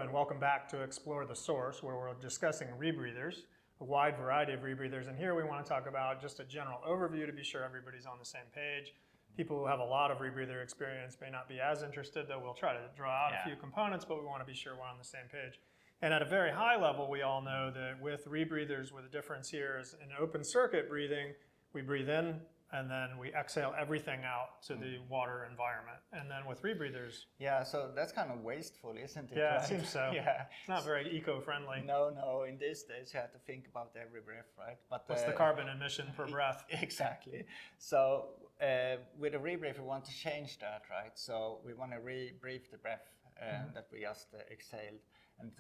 and welcome back to Explore the Source, where we're discussing rebreathers, a wide variety of rebreathers. And here we want to talk about just a general overview to be sure everybody's on the same page. People who have a lot of rebreather experience may not be as interested, though we'll try to draw out a few components, but we want to be sure we're on the same page. And at a very high level, we all know that with rebreathers, with the difference here is in open circuit breathing, we breathe in and then we exhale everything out to the water environment. And then with rebreathers... Yeah, so that's kind of wasteful, isn't it? Yeah, right? it seems so. Yeah. It's not very eco-friendly. No, in these days you have to think about every breath, right? But what's the carbon emission per breath? Exactly. So with a rebreather, we want to change that, right? So we want to rebreathe the breath that we just exhaled. And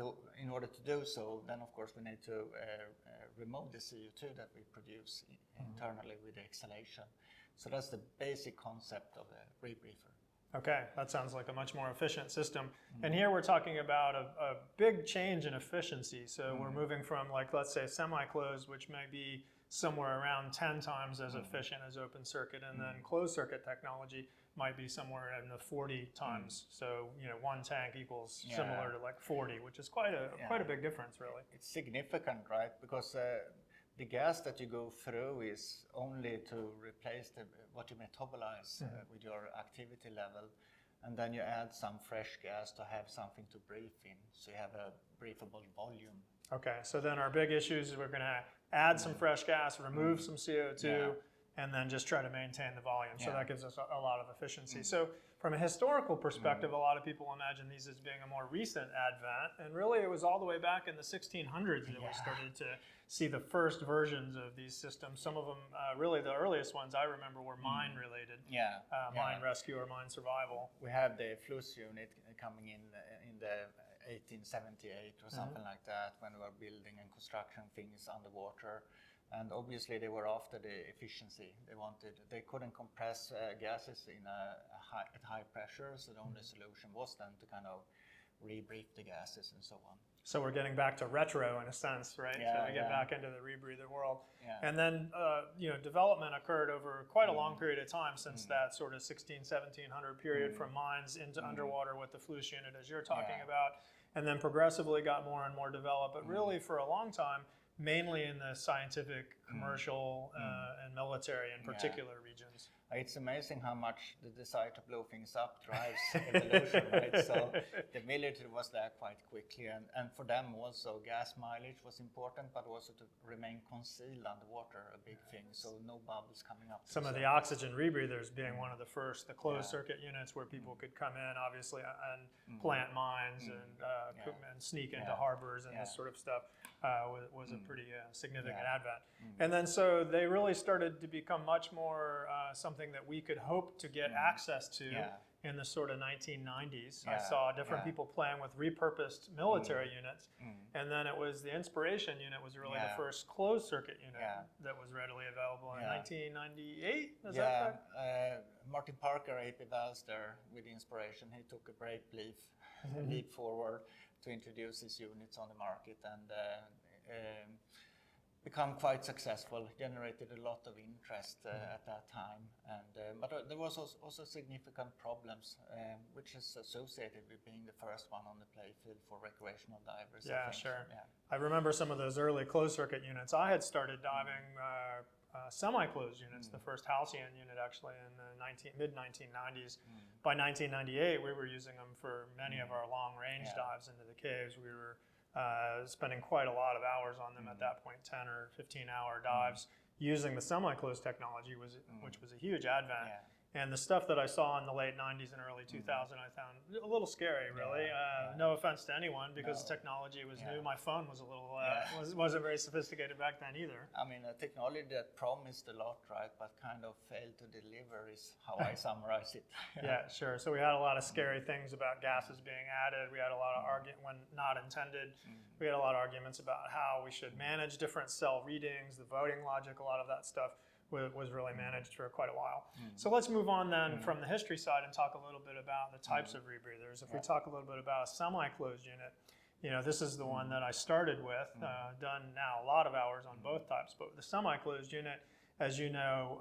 in order to do so, then of course we need to remove the CO2 that we produce internally with the exhalation. So that's the basic concept of a rebreather. Okay, that sounds like a much more efficient system. And here we're talking about a big change in efficiency. So we're moving from, like, let's say semi-closed, which may be somewhere around 10 times as efficient as open circuit, and then closed circuit technology might be somewhere in the 40 times. So, you know, one tank equals similar to like 40, which is quite a big difference, really. It's significant, right? Because the gas that you go through is only to replace what you metabolize with your activity level. And then you add some fresh gas to have something to breathe in. So you have a breathable volume. Okay, so then our big issues is we're going to add some fresh gas, remove some CO2, and then just try to maintain the volume. So that gives us a lot of efficiency. So from a historical perspective, a lot of people imagine these as being a more recent advent. And really it was all the way back in the 1600s that we started to see the first versions of these systems. Some of them, really the earliest ones I remember were mine related. Mine rescue or mine survival. We have the FLUS unit coming in the 1878 or something like that, when we were building and construction things underwater. And obviously they were after the efficiency. They couldn't compress gases at high pressure, so the only solution was then to kind of rebreathe the gases and so on. So we're getting back to retro in a sense, right? So we get back into the rebreather world. And then, development occurred over quite a long period of time since that sort of 1700 period from mines into underwater with the FLUS unit, as you're talking about, and then progressively got more and more developed. But really for a long time, mainly in the scientific, commercial, and military in particular regions. It's amazing how much the desire to blow things up drives evolution, right? So the military was there quite quickly, and for them also gas mileage was important, but also to remain concealed underwater, a big thing, so no bubbles coming up. Some of the oxygen rebreathers being one of the first, the closed circuit units where people could come in, obviously, and plant mines and sneak into harbors and this sort of stuff was a pretty significant advent. And then so they really started to become much more something that we could hope to get access to in the sort of 1990s. I saw different people playing with repurposed military units, and then it was the Inspiration unit was really the first closed circuit unit that was readily available in 1998. Is that right? Martin Parker, AP Valls there with Inspiration, he took a brave leap forward to introduce his units on the market, and become quite successful, generated a lot of interest at that time, and but there was also significant problems, which is associated with being the first one on the playfield for recreational divers. Yeah, sure. Yeah. I remember some of those early closed circuit units. I had started diving semi-closed units, the first Halcyon unit actually in the mid-1990s. By 1998, we were using them for many of our long-range dives into the caves. We were spending quite a lot of hours on them at that point, 10 or 15-hour dives, using the semi-closed technology, which was a huge advent. And the stuff that I saw in the late 90s and early 2000, I found a little scary, really. No offense to anyone, because the technology was new. My phone was a little wasn't very sophisticated back then either. I mean, a technology that promised a lot, right, but kind of failed to deliver is how I summarize it. Yeah, sure. So we had a lot of scary things about gases being added. We had a lot of argument when not intended. We had a lot of arguments about how we should manage different cell readings, the voting logic, a lot of that stuff was really managed for quite a while. So let's move on then from the history side and talk a little bit about the types of rebreathers. If we talk a little bit about a semi-closed unit, you know, this is the one that I started with, done now a lot of hours on both types, but the semi-closed unit, as you know,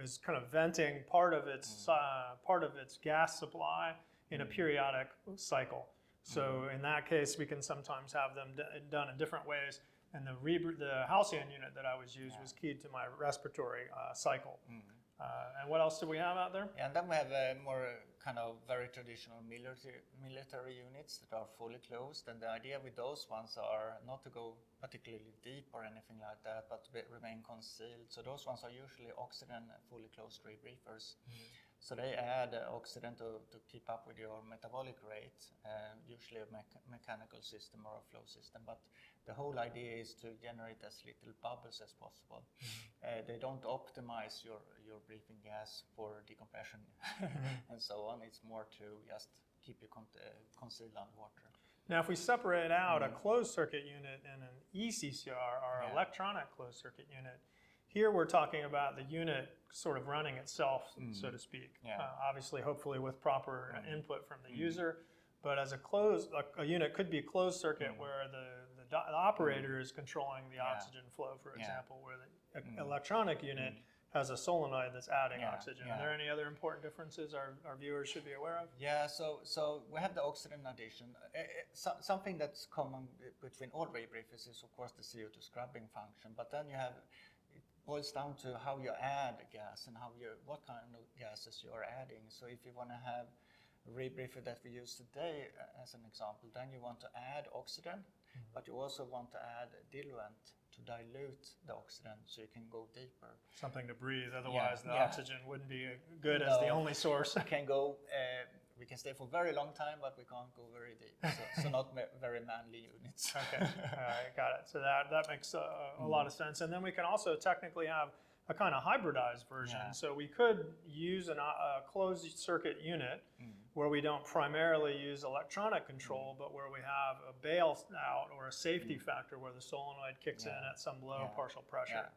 is kind of venting part of its gas supply in a periodic cycle. So in that case, we can sometimes have them done in different ways. And the halcyon unit that I was used was keyed to my respiratory cycle. And what else do we have out there? Yeah, and then we have more kind of very traditional military units that are fully closed. And the idea with those ones are not to go particularly deep or anything like that, but to remain concealed. So those ones are usually oxygen fully closed rebreathers. So they add oxygen to keep up with your metabolic rate, usually a mechanical system or a flow system. But the whole idea is to generate as little bubbles as possible. They don't optimize your breathing gas for decompression and so on. It's more to just keep you concealed underwater. Now, if we separate out a closed circuit unit and an eCCR, or electronic closed circuit unit, here we're talking about the unit sort of running itself, so to speak. Obviously, hopefully with proper input from the user. But as a unit could be a closed circuit where the operator is controlling the oxygen flow, for example, where the electronic unit has a solenoid that's adding oxygen. Are there any other important differences our viewers should be aware of? Yeah, so we have the oxygen addition. Something that's common between all rebreathers is, of course, the CO2 scrubbing function. But then it boils down to how you add gas and what kind of gases you are adding. So if you want to have a rebreather that we use today as an example, then you want to add oxygen, but you also want to add diluent to dilute the oxygen so you can go deeper. Something to breathe, otherwise the oxygen wouldn't be good as the only source. We can stay for a very long time, but we can't go very deep. So not very manly units. Okay, all right, got it. So that makes a lot of sense. And then we can also technically have a kind of hybridized version. So we could use a closed circuit unit where we don't primarily use electronic control, but where we have a bail out or a safety factor where the solenoid kicks in at some low partial pressure.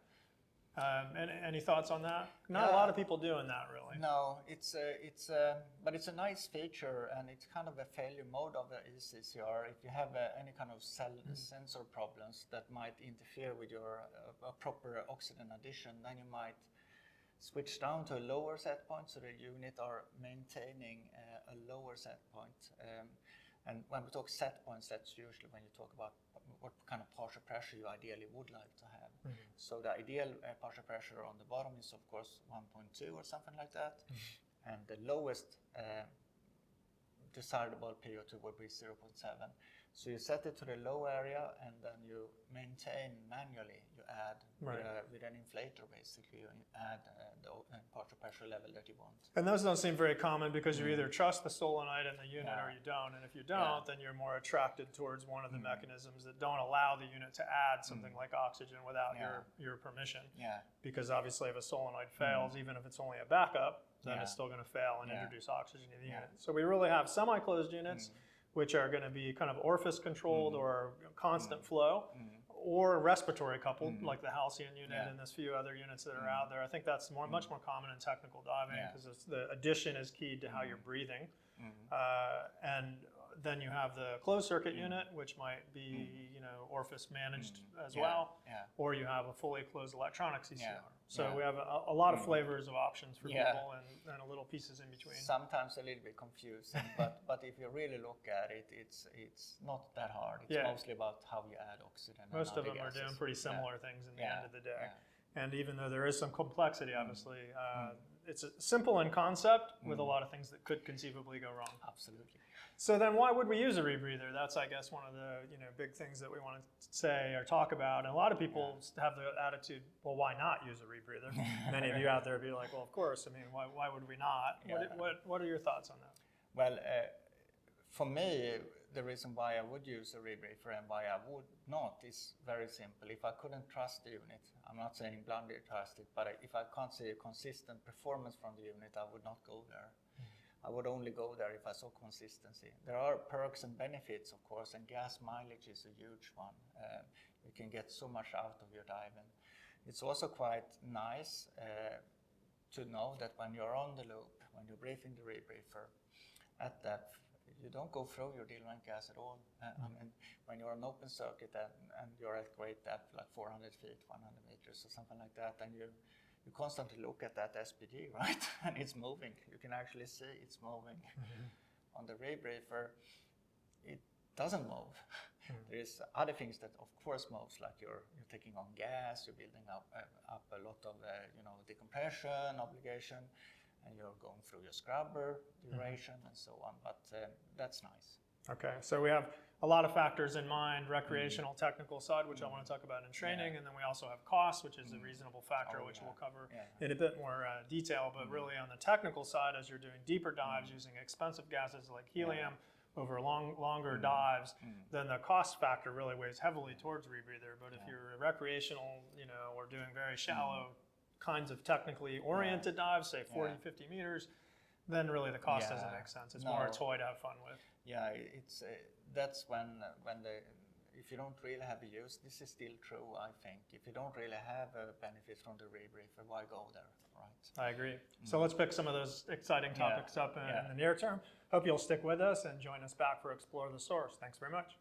Any thoughts on that? Not a lot of people doing that, really. No, but it's a nice feature, and it's kind of a failure mode of the eCCR. If you have any kind of sensor problems that might interfere with your proper oxygen addition, then you might switch down to a lower set point, so the unit are maintaining a lower set point. And when we talk set points, that's usually when you talk about what kind of partial pressure you ideally would like to have. So the ideal partial pressure on the bottom is, of course, 1.2 or something like that. And the lowest desirable PO2 would be 0.7. So you set it to the low area, and then you maintain manually. You add with an inflator, basically. You add the partial pressure level that you want. And those don't seem very common because you either trust the solenoid in the unit or you don't. And if you don't, then you're more attracted towards one of the mechanisms that don't allow the unit to add something like oxygen without your permission. Because obviously if a solenoid fails, even if it's only a backup, then it's still going to fail and introduce oxygen to the unit. So we really have semi-closed units, which are going to be kind of orifice controlled or constant flow, or respiratory coupled, like the halcyon unit and there's a few other units that are out there. I think that's much more common in technical diving because the addition is keyed to how you're breathing. And then you have the closed circuit unit, which might be orifice managed as well, or you have a fully closed electronic CCR. So we have a lot of flavors of options for people and a little pieces in between. Sometimes a little bit confusing, but if you really look at it, it's not that hard. It's mostly about how you add oxygen. Most of them are doing pretty similar things in the end of the day. And even though there is some complexity, obviously, it's simple in concept with a lot of things that could conceivably go wrong. Absolutely. So then why would we use a rebreather? That's, I guess, one of the big things that we want to say or talk about. And a lot of people have the attitude, well, why not use a rebreather? Many of you out there would be like, well, of course. I mean, why would we not? What are your thoughts on that? Well, for me, the reason why I would use a rebreather and why I would not is very simple. If I couldn't trust the unit, I'm not saying blindly trust it, but if I can't see a consistent performance from the unit, I would not go there. I would only go there if I saw consistency. There are perks and benefits, of course, and gas mileage is a huge one. You can get so much out of your diving. It's also quite nice to know that when you're on the loop, when you're breathing the rebreather at depth, you don't go through your diluent gas at all. I mean, when you're on open circuit and you're at great depth, like 400 feet, 100 meters or something like that, and you constantly look at that SPD, right? And it's moving. You can actually see it's moving. On the rebreather, it doesn't move. There's other things that of course moves, like you're taking on gas, you're building up a lot of decompression obligation, and you're going through your scrubber duration and so on. But that's nice. Okay, so we have a lot of factors in mind: recreational, technical side, which I want to talk about in training, and then we also have cost, which is a reasonable factor, which we'll cover in a bit more detail. But really, on the technical side, as you're doing deeper dives using expensive gases like helium over longer dives, then the cost factor really weighs heavily towards Rebreather. But if you're recreational, or doing very shallow kinds of technically oriented dives, say 40, 50 meters, then really the cost doesn't make sense. It's more a toy to have fun with. Yeah, it's that's when if you don't really have a use, this is still true, I think. If you don't really have a benefit from the rebreather, why go there, right? I agree. So let's pick some of those exciting topics up in the near term. Hope you'll stick with us and join us back for Explore the Source. Thanks very much.